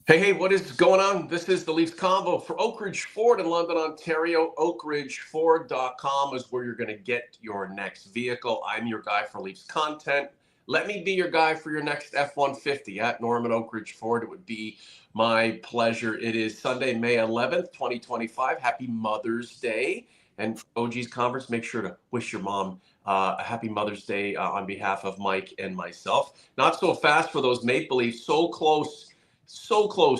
Hey, what is going on? This is the Leafs Convo for Oak Ridge Ford in London, Ontario. OakRidgeFord.com is where you're going to get your next vehicle. I'm your guy for Leafs content. Let me be your guy for your next F-150 at Norman Oak Ridge Ford. It would be my pleasure. It is Sunday, May 11th, 2025. Happy Mother's Day. And OG's Conference, make sure to wish your mom a happy Mother's Day on behalf of Mike and myself. Not so fast for those Maple Leafs. So close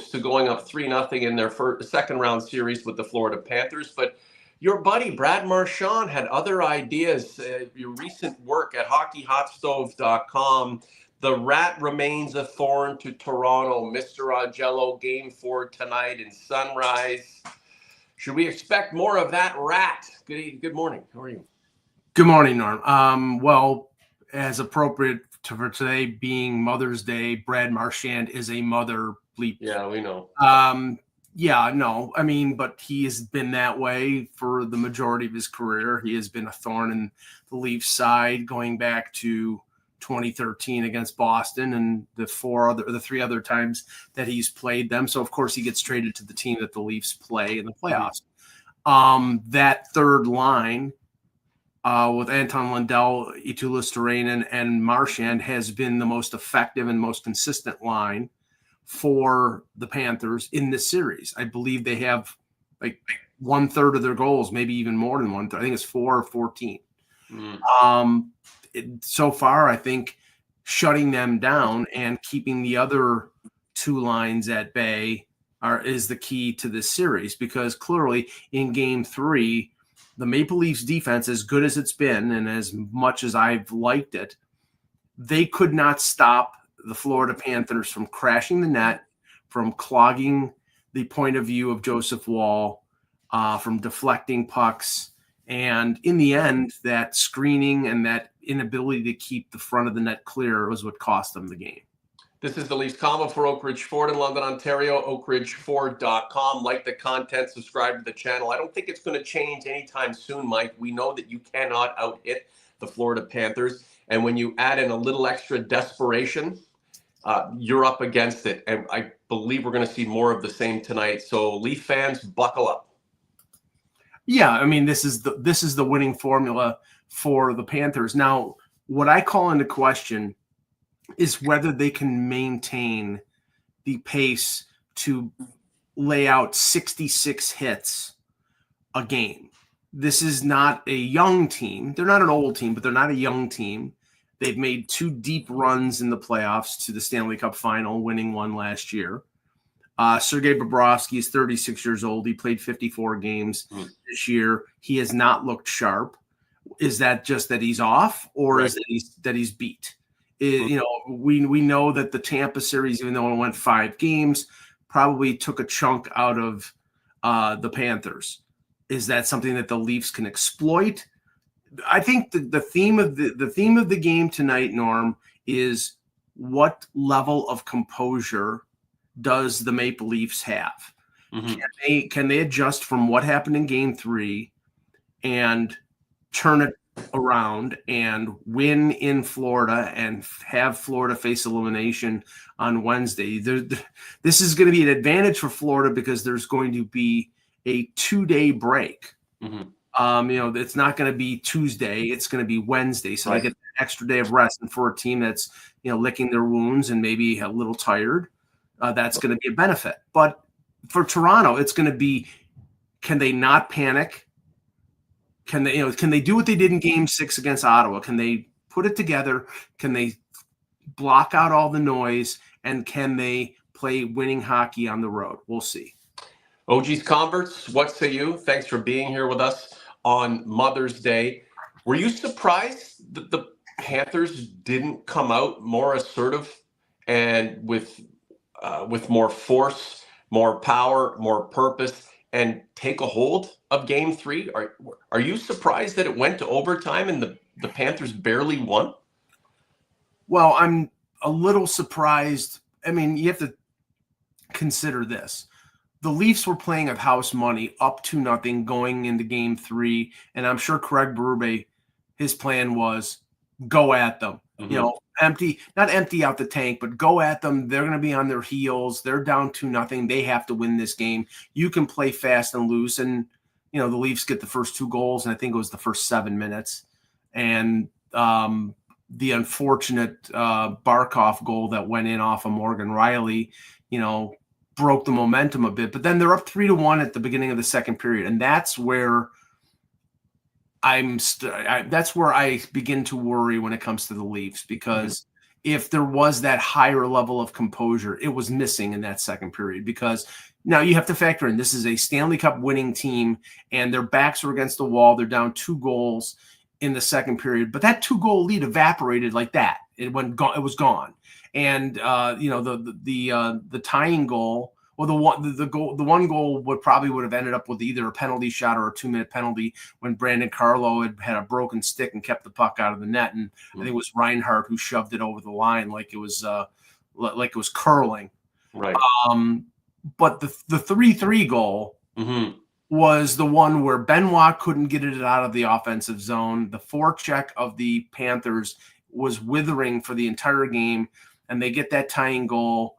to going up 3-0 in their second round series with the Florida Panthers. But your buddy Brad Marchand had other ideas. Your recent work at hockeyhotstove.com. The rat remains a thorn to Toronto. Mr. Augello, game 4 tonight in Sunrise. Should we expect more of that rat? Good morning. How are you? Good morning, Norm. Well, as appropriate for today being Mother's Day, Brad Marchand is a mother bleep. Yeah, we know. But he has been that way for the majority of his career. He has been a thorn in the Leafs side going back to 2013 against Boston and the three other times that he's played them. So of course he gets traded to the team that the Leafs play in the playoffs. That third line with Anton Lundell, Itulis Terrainen, and Marchand has been the most effective and most consistent line for the Panthers in this series. I believe they have like 1/3 of their goals, maybe even more than 1/3. I think it's 4 or 14. So far, I think shutting them down and keeping the other two lines at bay is the key to this series, because clearly in game 3, the Maple Leafs defense, as good as it's been and as much as I've liked it, they could not stop the Florida Panthers from crashing the net, from clogging the point of view of Joseph Woll, from deflecting pucks. And in the end, that screening and that inability to keep the front of the net clear was what cost them the game. This is the Leafs Convo for Oak Ridge Ford in London, Ontario. OakRidgeFord.com. Like the content, subscribe to the channel. I don't think it's going to change anytime soon, Mike. We know that you cannot out-hit the Florida Panthers. And when you add in a little extra desperation, you're up against it. And I believe we're going to see more of the same tonight. So Leaf fans, buckle up. Yeah, I mean, this is the winning formula for the Panthers. Now, what I call into question is whether they can maintain the pace to lay out 66 hits a game. This is not a young team. They're not an old team, but they're not a young team. They've made 2 deep runs in the playoffs to the Stanley Cup final, winning one last year. Sergei Bobrovsky is 36 years old. He played 54 games this year. He has not looked sharp. Is that just that he's off, or is that he's beat? We know that the Tampa series, even though it went 5 games, probably took a chunk out of the Panthers. Is that something that the Leafs can exploit? I think the theme of the game tonight, Norm, is what level of composure does the Maple Leafs have? Can they adjust from what happened in game 3 and turn it around and win in Florida and have Florida face elimination on Wednesday? This is going to be an advantage for Florida because there's going to be a 2-day break. It's not going to be Tuesday. It's going to be Wednesday. So they get an extra day of rest. And for a team that's, licking their wounds and maybe a little tired, that's going to be a benefit. But for Toronto, it's going to be, can they not panic? Can they do what they did in game 6 against Ottawa? Can they put it together? Can they block out all the noise? And can they play winning hockey on the road? We'll see. OG's Converts, what say you? Thanks for being here with us on Mother's Day. Were you surprised that the Panthers didn't come out more assertive and with more force, more power, more purpose, and take a hold of game 3? Are you surprised that it went to overtime and the Panthers barely won? Well, I'm a little surprised. I mean, you have to consider this. The Leafs were playing at house money, up 2-0 going into game 3. And I'm sure Craig Berube, his plan was go at them. You know, not empty out the tank, but go at them. They're going to be on their heels. They're down 2-0. They have to win this game. You can play fast and loose. And, you know, the Leafs get the first 2 goals, and I think it was the first 7 minutes. And the unfortunate Barkov goal that went in off of Morgan Riley, you know, broke the momentum a bit. But then they're up 3-1 at the beginning of the second period. And that's where that's where I begin to worry when it comes to the Leafs, because if there was that higher level of composure, it was missing in that second period. Because now you have to factor in, this is a Stanley Cup winning team and their backs are against the wall. They're down 2 goals in the second period, but that 2-goal lead evaporated like that. It was gone. And you know, the tying goal, well, the one goal would have ended up with either a penalty shot or a 2-minute penalty when Brandon Carlo had a broken stick and kept the puck out of the net, and I think it was Reinhart who shoved it over the line like it was curling. Right. But the 3-3 goal was the one where Benoit couldn't get it out of the offensive zone. The forecheck of the Panthers was withering for the entire game, and they get that tying goal.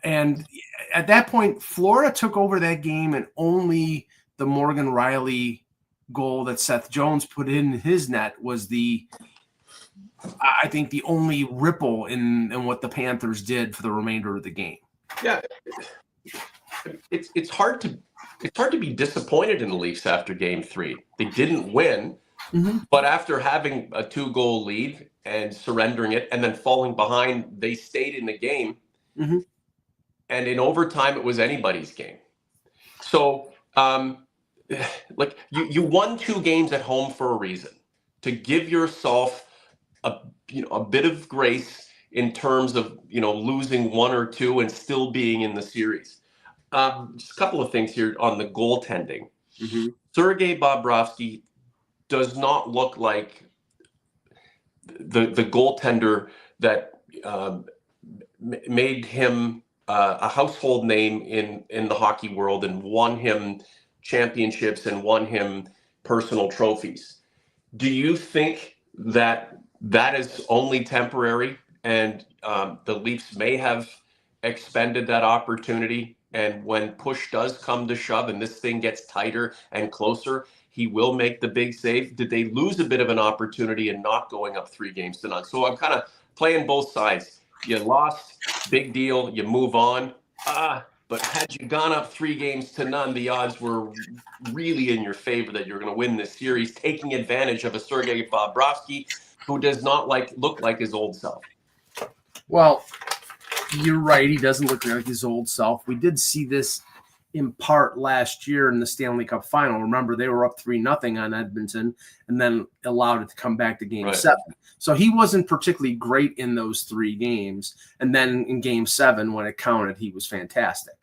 And at that point, Florida took over that game, and only the Morgan Riley goal that Seth Jones put in his net was I think the only ripple in what the Panthers did for the remainder of the game. Yeah, it's hard to be disappointed in the Leafs after Game 3. They didn't win, but after having a 2-goal lead and surrendering it and then falling behind, they stayed in the game. And in overtime, it was anybody's game. So, like you won 2 games at home for a reason, to give yourself a bit of grace in terms of, you know, losing 1 or 2 and still being in the series. Just a couple of things here on the goaltending. Sergei Bobrovsky does not look like the goaltender that made him a household name in the hockey world and won him championships and won him personal trophies. Do you think that is only temporary, and the Leafs may have expended that opportunity, and when push does come to shove and this thing gets tighter and closer, he will make the big save? Did they lose a bit of an opportunity in not going up 3-0? So I'm kind of playing both sides. You lost, big deal, you move on. But had you gone up 3-0, the odds were really in your favor that you're going to win this series, taking advantage of a Sergei Bobrovsky who does not look like his old self. Well, you're right. He doesn't look like his old self. We did see this in part last year in the Stanley Cup final. Remember, they were up 3-0 on Edmonton and then allowed it to come back to Game 7. So he wasn't particularly great in those 3 games. And then in Game 7, when it counted, he was fantastic.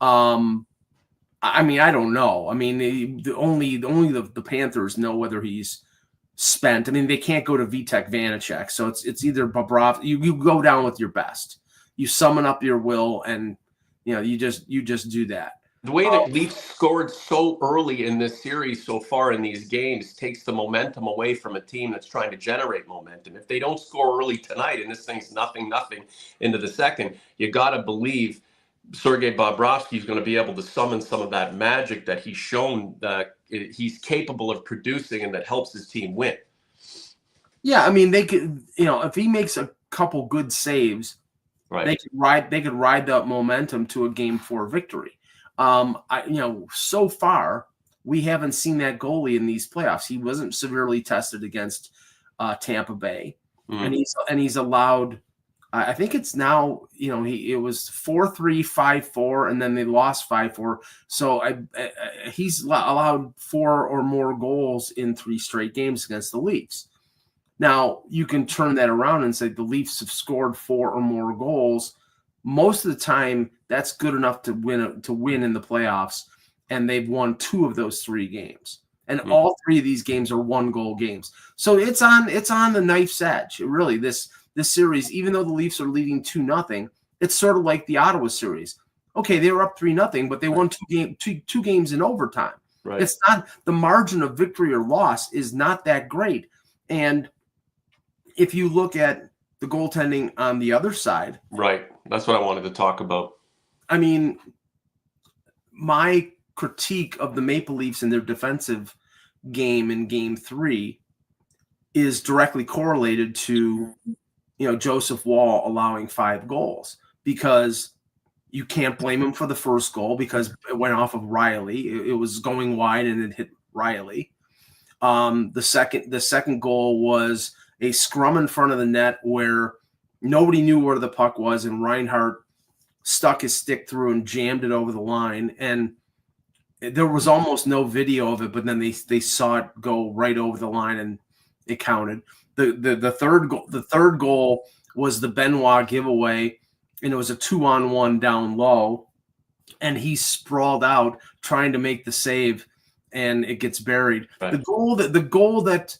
I mean, I don't know. I mean, only the Panthers know whether he's spent. I mean, they can't go to Vitek Vanacek. So it's either Bobrovsky. You go down with your best. You summon up your will, and you know, you just do that. The way that Leafs scored so early in this series so far in these games takes the momentum away from a team that's trying to generate momentum. If they don't score early tonight and this thing's 0-0 into the second, you got to believe Sergei Bobrovsky is going to be able to summon some of that magic that he's shown that he's capable of producing and that helps his team win. Yeah, I mean, they could, you know, if he makes a couple good saves, they could ride that momentum to a Game 4 victory. So far we haven't seen that goalie in these playoffs. He wasn't severely tested against Tampa Bay, and he's allowed. I think it's now, you know, it was 4-3, 5-4, and then they lost 5-4. So he's allowed 4 or more goals in 3 straight games against the Leafs. Now you can turn that around and say the Leafs have scored 4 or more goals. Most of the time, that's good enough to win in the playoffs, and they've won 2 of those 3 games, and all 3 of these games are 1-goal games. So it's on the knife's edge. Really, this series, even though the Leafs are leading 2-0, it's sort of like the Ottawa series. Okay, they were up 3-0, but they won 2 games in overtime. Right. It's not, the margin of victory or loss is not that great, and if you look at the goaltending on the other side, right, that's what I wanted to talk about. I mean, my critique of the Maple Leafs and their defensive game in Game 3 is directly correlated to, Joseph Woll allowing 5 goals, because you can't blame him for the first goal because it went off of Riley. It was going wide and it hit Riley. The second goal was a scrum in front of the net where nobody knew where the puck was, and Reinhart stuck his stick through and jammed it over the line. And there was almost no video of it, but then they saw it go right over the line and it counted. The third goal was the Benoit giveaway, and it was a 2-on-1 down low, and he sprawled out trying to make the save, and it gets buried. Right. The goal that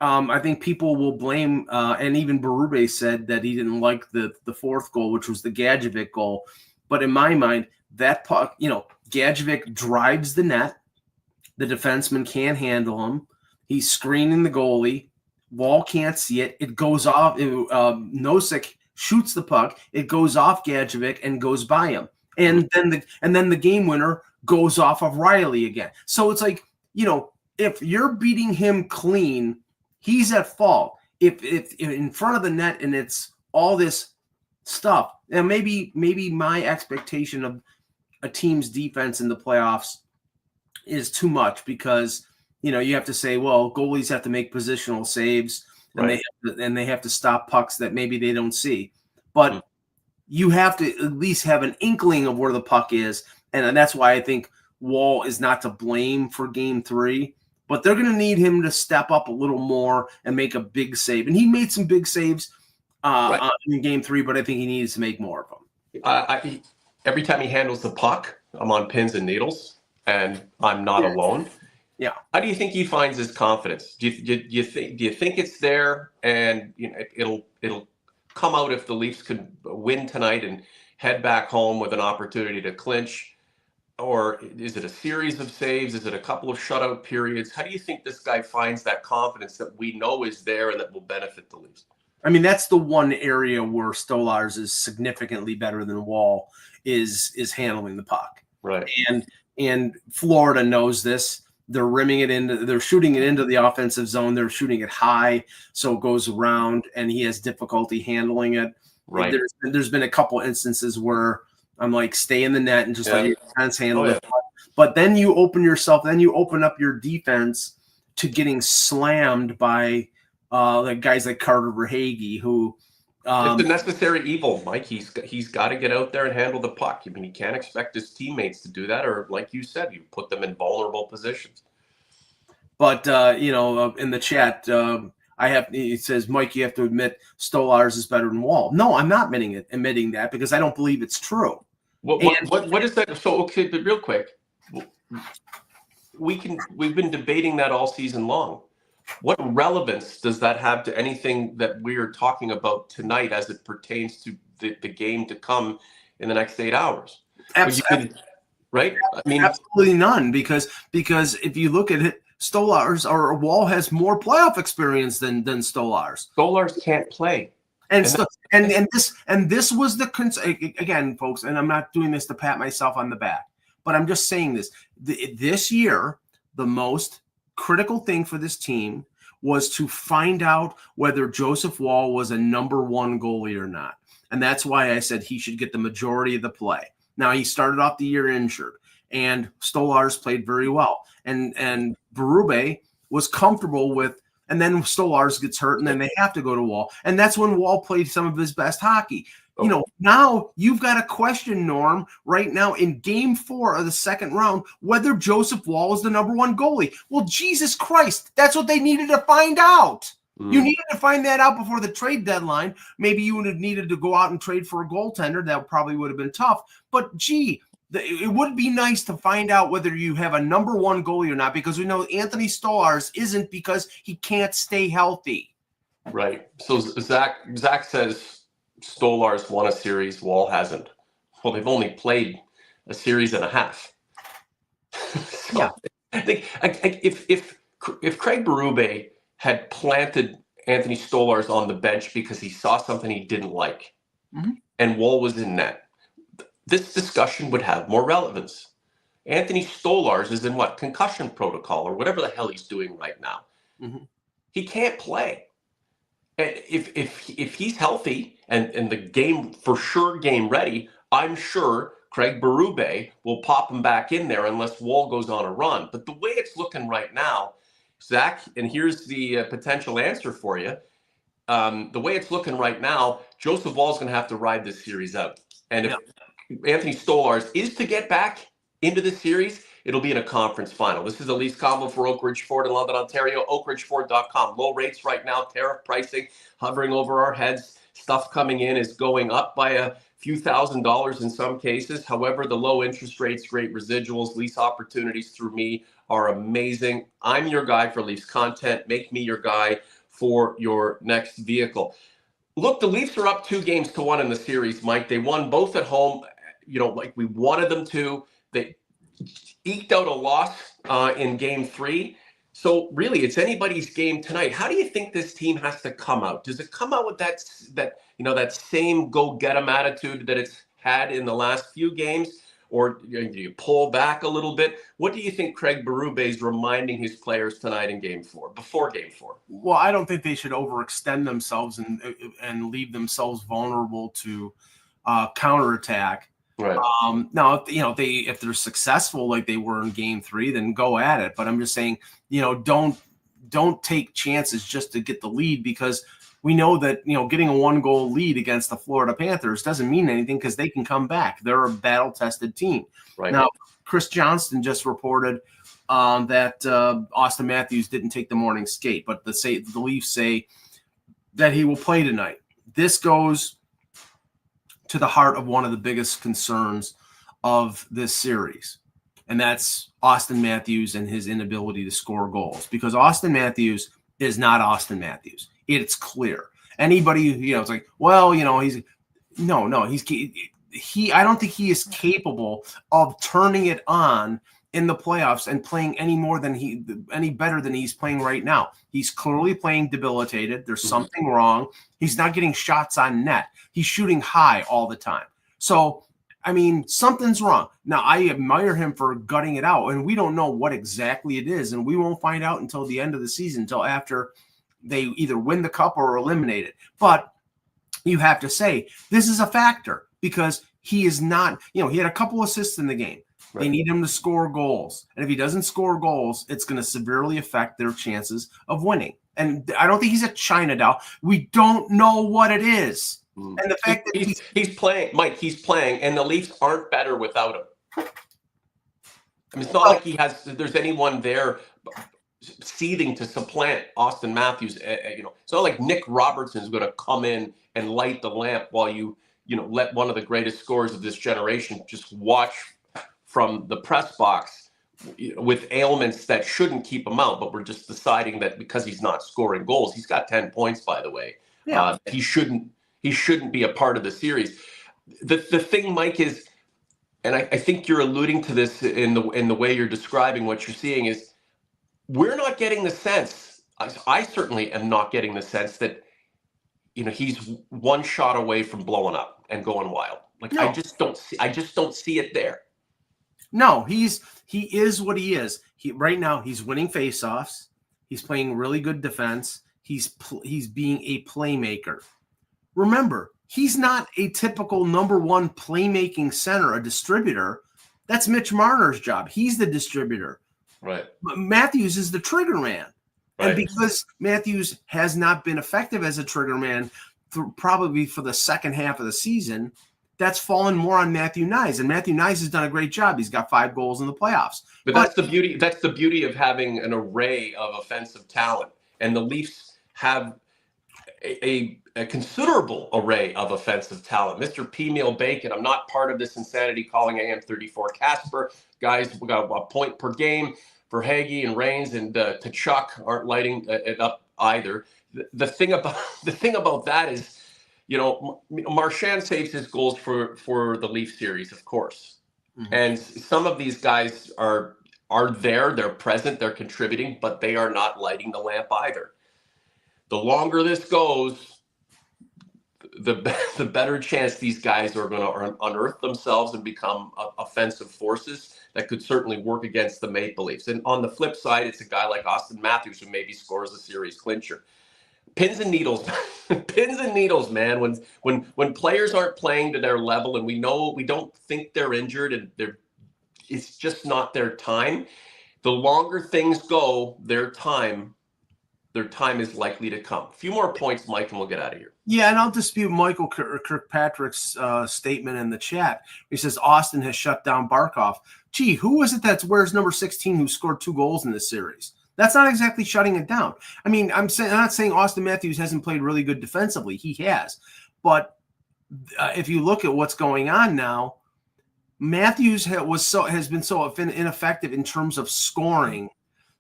I think people will blame, and even Berube said that he didn't like the fourth goal, which was the Gadjevic goal. But in my mind, that puck, Gadjevic drives the net. The defenseman can't handle him. He's screening the goalie. Woll can't see it. It goes off. Nosek shoots the puck. It goes off Gadjevic and goes by him. And then the game winner goes off of Riley again. So it's like, if you're beating him clean, he's at fault. If in front of the net and it's all this stuff, and maybe my expectation of a team's defense in the playoffs is too much, because you have to say, well, goalies have to make positional saves, and they have to stop pucks that maybe they don't see. But you have to at least have an inkling of where the puck is, and that's why I think Woll is not to blame for Game 3. But they're going to need him to step up a little more and make a big save. And he made some big saves in Game 3, but I think he needs to make more of them. Every time he handles the puck, I'm on pins and needles, and I'm not alone. Yeah. How do you think he finds his confidence? Do you think it's there, and it'll come out if the Leafs could win tonight and head back home with an opportunity to clinch? Or is it a series of saves? Is it a couple of shutout periods? How do you think this guy finds that confidence that we know is there and that will benefit the Leafs? I mean, that's the one area where Stolarz is significantly better than Woll is handling the puck. Right. And Florida knows this. They're shooting it into the offensive zone. They're shooting it high, so it goes around, and he has difficulty handling it. Right. There's been a couple instances where I'm like, stay in the net and just let your defense handle it. But then you open up your defense to getting slammed by guys like Carter Verhaeghe, who it's the necessary evil, Mike. He's got to get out there and handle the puck. I mean, he can't expect his teammates to do that, or like you said, you put them in vulnerable positions. But in the chat, it says, Mike, you have to admit Stolarz is better than Woll. No, I'm not admitting that, because I don't believe it's true. What is that? So, okay, but real quick, we've been debating that all season long. What relevance does that have to anything that we are talking about tonight as it pertains to the game to come in the next 8 hours? Absolutely. Right? I mean, absolutely none, because if you look at it, Stolarz or Woll has more playoff experience than Stolarz. Stolarz can't play. And this was the again, folks, and I'm not doing this to pat myself on the back, but I'm just saying this. This year, the most critical thing for this team was to find out whether Joseph Woll was a number 1 goalie or not. And that's why I said he should get the majority of the play. Now, he started off the year injured, and Stolarz played very well. And Berube was comfortable with, and then Stolarz gets hurt, and then they have to go to Woll. And that's when Woll played some of his best hockey. Now you've got a question, Norm, right now in Game 4 of the second round, whether Joseph Woll is the number 1 goalie. Well, Jesus Christ, that's what they needed to find out. You needed to find that out before the trade deadline. Maybe you would have needed to go out and trade for a goaltender. That probably would have been tough. But, it would be nice to find out whether you have a number 1 goalie or not, because we know Anthony Stolarz isn't, because he can't stay healthy. Right. So Zach says Stolarz won a series, Woll hasn't. Well, they've only played a series and a half. So, yeah. I think if Craig Berube had planted Anthony Stolarz on the bench because he saw something he didn't like, and Woll was in net, this discussion would have more relevance. Anthony Stolarz is in what? Concussion protocol or whatever the hell he's doing right now. He can't play. And if he's healthy and the game for sure game ready, I'm sure Craig Berube will pop him back in there unless Woll goes on a run. But the way it's looking right now, Zach, and here's the potential answer for you. The way it's looking right now, Joseph Woll's going to have to ride this series out. And if Anthony Stolarz is to get back into the series, it'll be in a conference final. This is the Leafs Convo for Oak Ridge Ford in London, Ontario, oakridgeford.com. Low rates right now, tariff pricing hovering over our heads. Stuff coming in is going up by a few $1,000s in some cases. However, the low interest rates, great residuals, lease opportunities through me are amazing. I'm your guy for Leafs content. Make me your guy for your next vehicle. Look, the Leafs are up 2-1 in the series, Mike. They won both at home, like we wanted them to. They eked out a loss in game 3. So really, it's anybody's game tonight. How do you think this team has to come out? Does it come out with that same go-get-'em attitude that it's had in the last few games? Or do you pull back a little bit? What do you think Craig Berube is reminding his players tonight in game 4, before game 4? Well, I don't think they should overextend themselves and leave themselves vulnerable to counterattack. Right. Now, if they're successful like they were in game 3, then go at it. But I'm just saying, don't take chances just to get the lead, because we know that, getting a 1-goal lead against the Florida Panthers doesn't mean anything because they can come back. They're a battle-tested team. Right. Now, Chris Johnston just reported that Austin Matthews didn't take the morning skate, but the Leafs say that he will play tonight. This goes to the heart of one of the biggest concerns of this series, and that's Austin Matthews and his inability to score goals, because Austin Matthews is not Austin Matthews. It's clear. Anybody, it's like, well, I don't think he is capable of turning it on in the playoffs and playing any better than he's playing right now. He's clearly playing debilitated. There's something wrong. He's not getting shots on net. He's shooting high all the time. So, something's wrong. Now, I admire him for gutting it out, and we don't know what exactly it is, and we won't find out until the end of the season, until after they either win the cup or eliminate it. But you have to say this is a factor, because he is not, he had a couple assists in the game. Right. They need him to score goals. And if he doesn't score goals, it's going to severely affect their chances of winning. And I don't think he's a China doll. We don't know what it is. And the fact that he's playing, Mike, he's playing, and the Leafs aren't better without him. It's not like there's anyone there seething to supplant Austin Matthews. It's not like Nick Robertson is going to come in and light the lamp while you let one of the greatest scorers of this generation just watch from the press box with ailments that shouldn't keep him out, but we're just deciding that because he's not scoring goals. He's got 10 points, by the way. Yeah. He shouldn't be a part of the series. The thing, Mike, is, and I think you're alluding to this in the way you're describing what you're seeing, is we're not getting the sense. I certainly am not getting the sense that he's one shot away from blowing up and going wild. No. I just don't see it there. No, he is what he is. Right now he's winning faceoffs. He's playing really good defense. He's being a playmaker. Remember, he's not a typical number 1 playmaking center, a distributor. That's Mitch Marner's job. He's the distributor. Right. But Matthews is the trigger man. Right. And because Matthews has not been effective as a trigger man probably for the second half of the season, that's fallen more on Matthew Nyes. And Matthew Nyes has done a great job. He's got 5 goals in the playoffs. But that's the beauty. That's the beauty of having an array of offensive talent. And the Leafs have a considerable array of offensive talent. Mr. P. Meal Bacon, I'm not part of this insanity calling AM34 Casper. Guys, we got a point per game for Hagee and Reigns, and Tkachuk aren't lighting it up either. The thing about that is, Marchand saves his goals for the Leaf series, of course. Mm-hmm. And some of these guys are there, they're present, they're contributing, but they are not lighting the lamp either. The longer this goes, the better chance these guys are going to unearth themselves and become offensive forces that could certainly work against the Maple Leafs. And on the flip side, it's a guy like Austin Matthews who maybe scores a series clincher. Pins and needles, pins and needles, man. When players aren't playing to their level, and we don't think they're injured, and it's just not their time. The longer things go, their time is likely to come. A few more points, Mike, and we'll get out of here. Yeah, and I'll dispute Michael Kirkpatrick's statement in the chat. He says Austin has shut down Barkov. Gee, who was it that wears number 16 who scored 2 goals in this series? That's not exactly shutting it down. I mean, I'm not saying Austin Matthews hasn't played really good defensively. He has. But if you look at what's going on now, Matthews has been so ineffective in terms of scoring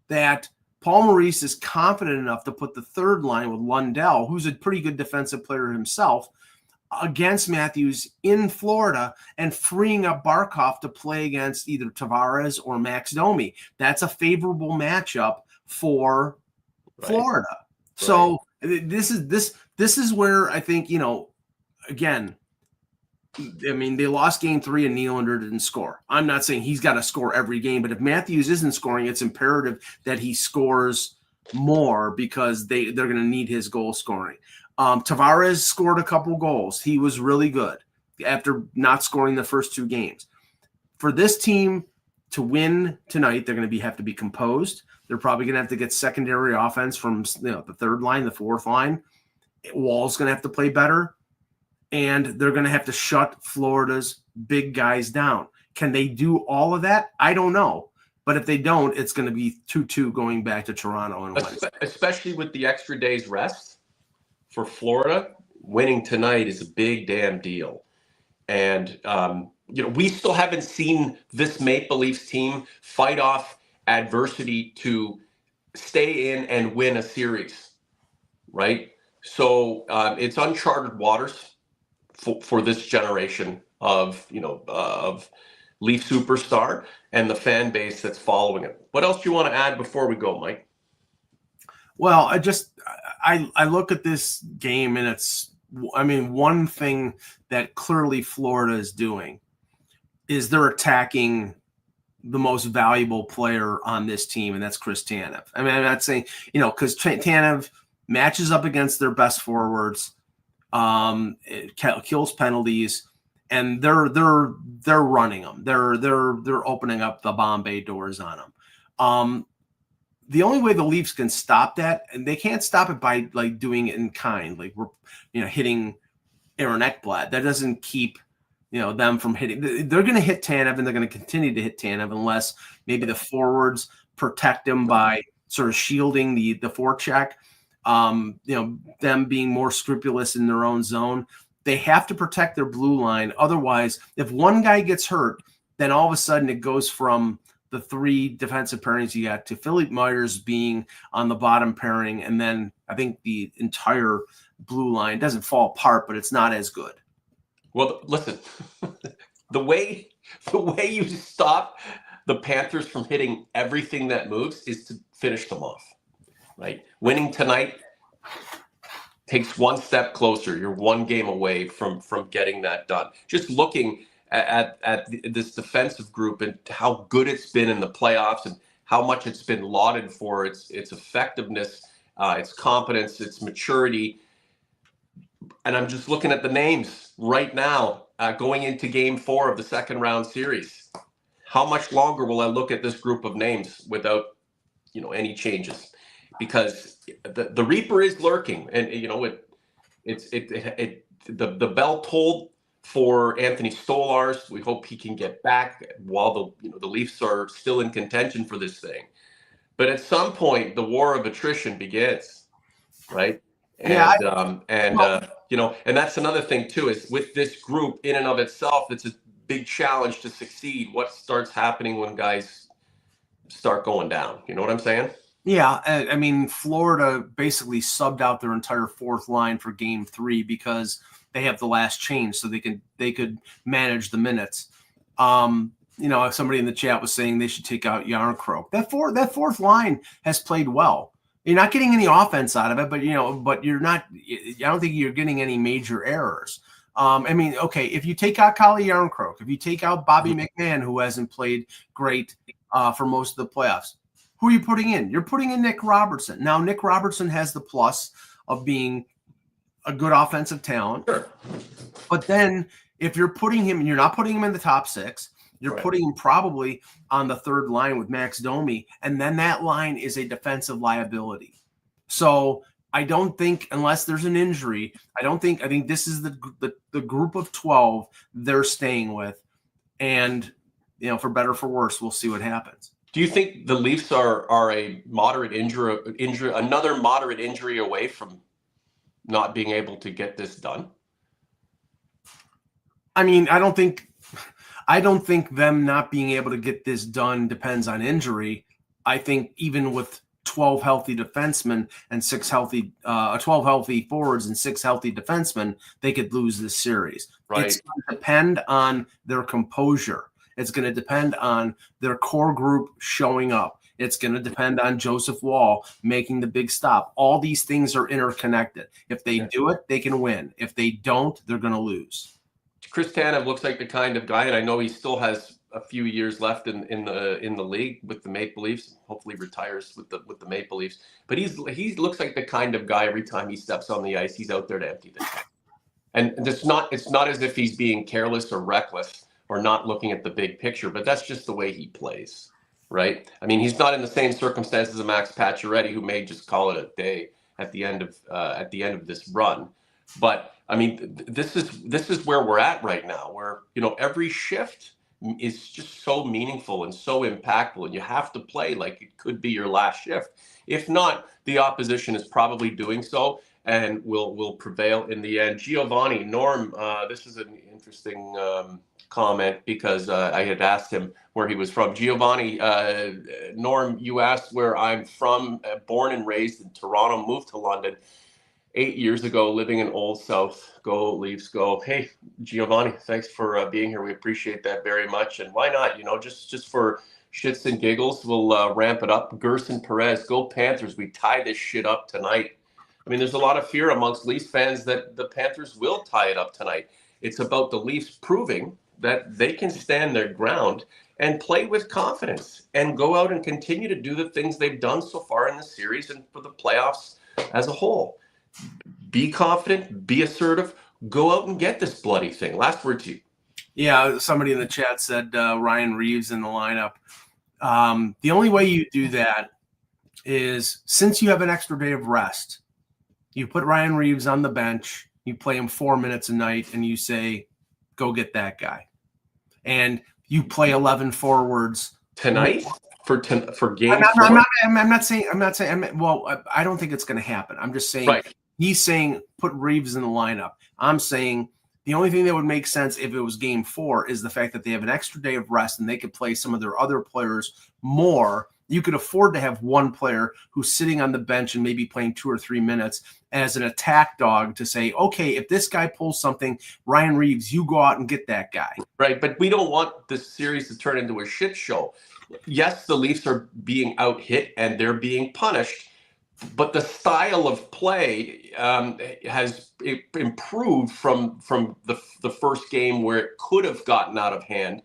that Paul Maurice is confident enough to put the third line with Lundell, who's a pretty good defensive player himself, against Matthews in Florida and freeing up Barkov to play against either Tavares or Max Domi. That's a favorable matchup for Florida. Right. So this is where I think, again, I mean, they lost game 3 and Nylander didn't score. I'm not saying he's got to score every game, but if Matthews isn't scoring, it's imperative that he scores more because they're going to need his goal scoring. Tavares scored a couple goals. He was really good after not scoring the first 2 games. For this team to win tonight, they're going to have to be composed. They're probably going to have to get secondary offense from the third line, the fourth line. Woll's going to have to play better. And they're going to have to shut Florida's big guys down. Can they do all of that? I don't know. But if they don't, it's going to be 2-2 going back to Toronto on Wednesday. Especially with the extra day's rest for Florida, winning tonight is a big damn deal. And, we still haven't seen this Maple Leafs team fight off adversity to stay in and win a series, right? So it's uncharted waters for this generation of Leaf superstar and the fan base that's following it. What else do you want to add before we go, Mike? Well, I look at this game and one thing that clearly Florida is doing is they're attacking the most valuable player on this team, and that's Chris Tanev. I mean, I'm not saying, because Tanev matches up against their best forwards, it kills penalties, and they're running them. They're opening up the Bombay doors on them. The only way the Leafs can stop that, and they can't stop it by doing it in kind, like we're hitting Aaron Ekblad. That doesn't keep them from hitting. They're going to hit Tanev, and they're going to continue to hit Tanev unless maybe the forwards protect him by sort of shielding the forecheck. Them being more scrupulous in their own zone. They have to protect their blue line. Otherwise, if one guy gets hurt, then all of a sudden it goes from the 3 defensive pairings you got to Philippe Myers being on the bottom pairing. And then I think the entire blue line doesn't fall apart, but it's not as good. Well, listen, the way you stop the Panthers from hitting everything that moves is to finish them off. Right, winning tonight takes one step closer. You're one game away from getting that done. Just looking at this defensive group and how good it's been in the playoffs and how much it's been lauded for its effectiveness, its competence, its maturity. And I'm just looking at the names right now going into Game 4 of the second round series. How much longer will I look at this group of names without any changes? Because the Reaper is lurking, and the bell tolled for Anthony Stolarz. We hope he can get back while the Leafs are still in contention for this thing. But at some point, the war of attrition begins, right? And and that's another thing too, is with this group in and of itself, it's a big challenge to succeed. What starts happening when guys start going down? You know what I'm saying? Yeah, I mean, Florida basically subbed out their entire fourth line for Game 3 because they have the last change, so they could manage the minutes. Somebody in the chat was saying they should take out Yarncroke. That fourth line has played well. You're not getting any offense out of it, but you're not. I don't think you're getting any major errors. I mean, okay, if you take out Calle Jarnkrok, if you take out Bobby McMahon, who hasn't played great for most of the playoffs, who are you putting in? You're putting in Nick Robertson. Now, Nick Robertson has the plus of being a good offensive talent. Sure. But then if you're putting him, you're not putting him in the top six. You're putting him probably on the third line with Max Domi, and then that line is a defensive liability. So I don't think, unless there's an injury, I think this is the group of 12 they're staying with, and for better or for worse, we'll see what happens. Do you think the Leafs are a moderate injury, another moderate injury away from not being able to get this done? I mean, I don't think them not being able to get this done depends on injury. I think even with 12 healthy defensemen and 12 healthy forwards and 6 healthy defensemen, they could lose this series. Right. It's going to depend on their composure. It's going to depend on their core group showing up. It's going to depend on Joseph Woll making the big stop. All these things are interconnected. If they do it, they can win. If they don't, they're going to lose. Chris Tanev looks like the kind of guy, and I know he still has a few years left in the league with the Maple Leafs. Hopefully, retires with the Maple Leafs. But he looks like the kind of guy. Every time he steps on the ice, he's out there to empty the tank. And it's not as if he's being careless or reckless or not looking at the big picture. But that's just the way he plays, right? I mean, he's not in the same circumstances as Max Pacioretty, who may just call it a day at the end of this run. But I mean, this is where we're at right now, where every shift is just so meaningful and so impactful, and you have to play like it could be your last shift. If not, the opposition is probably doing so and will prevail in the end. Giovanni, Norm, this is an interesting comment because I had asked him where he was from. Giovanni, Norm, you asked where I'm from, born and raised in Toronto, moved to London 8 years ago, living in Old South. Go Leafs, go. Hey, Giovanni, thanks for being here. We appreciate that very much. And why not? Just for shits and giggles, we'll ramp it up. Gerson Perez, go Panthers. We tie this shit up tonight. I mean, there's a lot of fear amongst Leafs fans that the Panthers will tie it up tonight. It's about the Leafs proving that they can stand their ground and play with confidence and go out and continue to do the things they've done so far in the series and for the playoffs as a whole. Be confident, be assertive, go out and get this bloody thing. Last word to you. Yeah, somebody in the chat said Ryan Reeves in the lineup. The only way you do that is, since you have an extra day of rest, you put Ryan Reeves on the bench, you play him 4 minutes a night, and you say, go get that guy. And you play 11 forwards. Tonight? For game I'm not saying, well, I don't think it's going to happen. I'm just saying, right. He's saying put Reeves in the lineup. I'm saying the only thing that would make sense if it was game 4 is the fact that they have an extra day of rest and they could play some of their other players more. You could afford to have one player who's sitting on the bench and maybe playing 2 or 3 minutes as an attack dog to say, okay, if this guy pulls something, Ryan Reeves, you go out and get that guy. Right, but we don't want this series to turn into a shit show. Yes, the Leafs are being out-hit and they're being punished, but the style of play has improved from the first game where it could have gotten out of hand.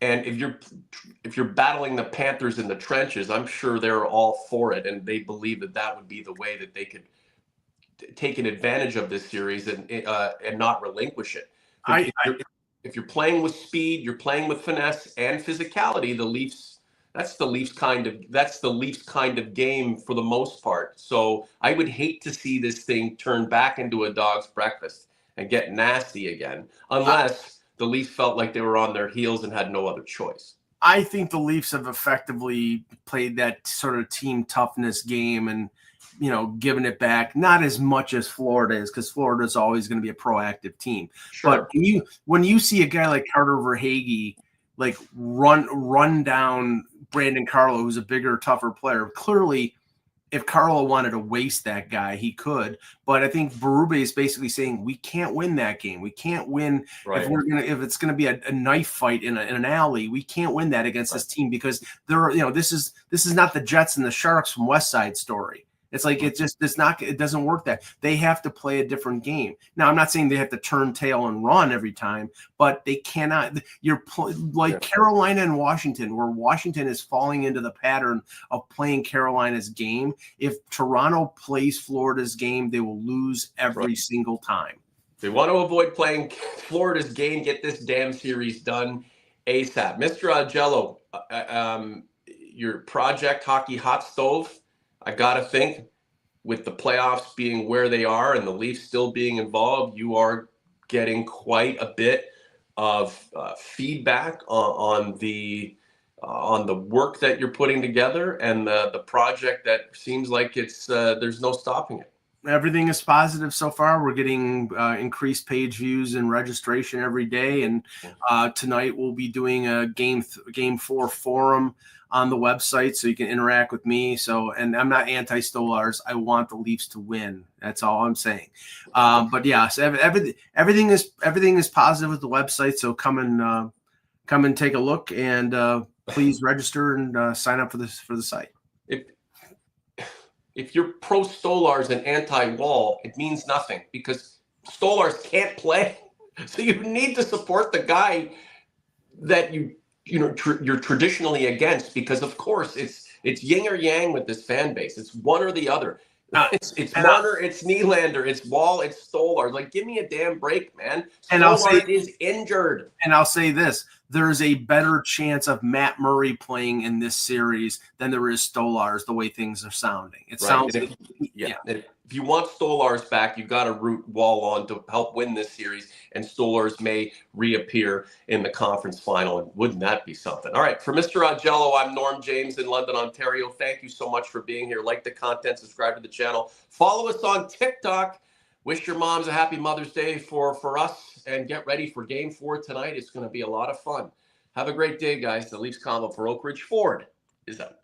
And if you're battling the Panthers in the trenches, I'm sure they're all for it, and they believe that would be the way that they could take an advantage of this series and not relinquish it. If you're playing with speed, you're playing with finesse and physicality, the Leafs. That's the Leafs kind of game for the most part. So I would hate to see this thing turn back into a dog's breakfast and get nasty again, unless the Leafs felt like they were on their heels and had no other choice. I think the Leafs have effectively played that sort of team toughness game and, given it back, not as much as Florida is, because Florida is always going to be a proactive team. Sure. But when you see a guy like Carter Verhaeghe like run down Brandon Carlo, who's a bigger, tougher player, clearly if Carlo wanted to waste that guy, he could. But I think Berube is basically saying we can't win that game. We can't win if it's gonna be a knife fight in an alley. We can't win that against this team because this is not the Jets and the Sharks from West Side Story. It's like it doesn't work that. They have to play a different game. Now, I'm not saying they have to turn tail and run every time, but they cannot. Carolina and Washington, where Washington is falling into the pattern of playing Carolina's game. If Toronto plays Florida's game, they will lose every single time. They want to avoid playing Florida's game. Get this damn series done ASAP. Mr. Augello, your project Hockey Hot Stove, I got to think with the playoffs being where they are and the Leafs still being involved, you are getting quite a bit of feedback on the work that you're putting together and the project that seems like it's there's no stopping it. Everything is positive so far. We're getting increased page views and registration every day. And tonight we'll be doing a game 4 forum on the website so you can interact with me. So, and I'm not anti-Stolars. I want the Leafs to win. That's all I'm saying. But yeah, so everything is positive with the website. So come and take a look and please register and sign up for the site. If you're pro Stolars and anti-Woll, it means nothing because Stolars can't play. So you need to support the guy that you're traditionally against, because of course it's yin or yang with this fan base. It's one or the other. It's Marner, it's Nylander, it's Woll, it's Stolars. Like, give me a damn break, man. Stolars is injured. And I'll say this. There's a better chance of Matt Murray playing in this series than there is Stolars, the way things are sounding. It sounds like, if you want Stolars back, you got to root Woll on to help win this series, and Stolars may reappear in the conference final. And wouldn't that be something? All right, for Mr. Augello, I'm Norm James in London, Ontario. Thank you so much for being here. Like the content, subscribe to the channel. Follow us on TikTok. Wish your moms a happy Mother's Day for us, and get ready for Game 4 tonight. It's going to be a lot of fun. Have a great day, guys. The Leafs Convo for Oak Ridge Ford is out.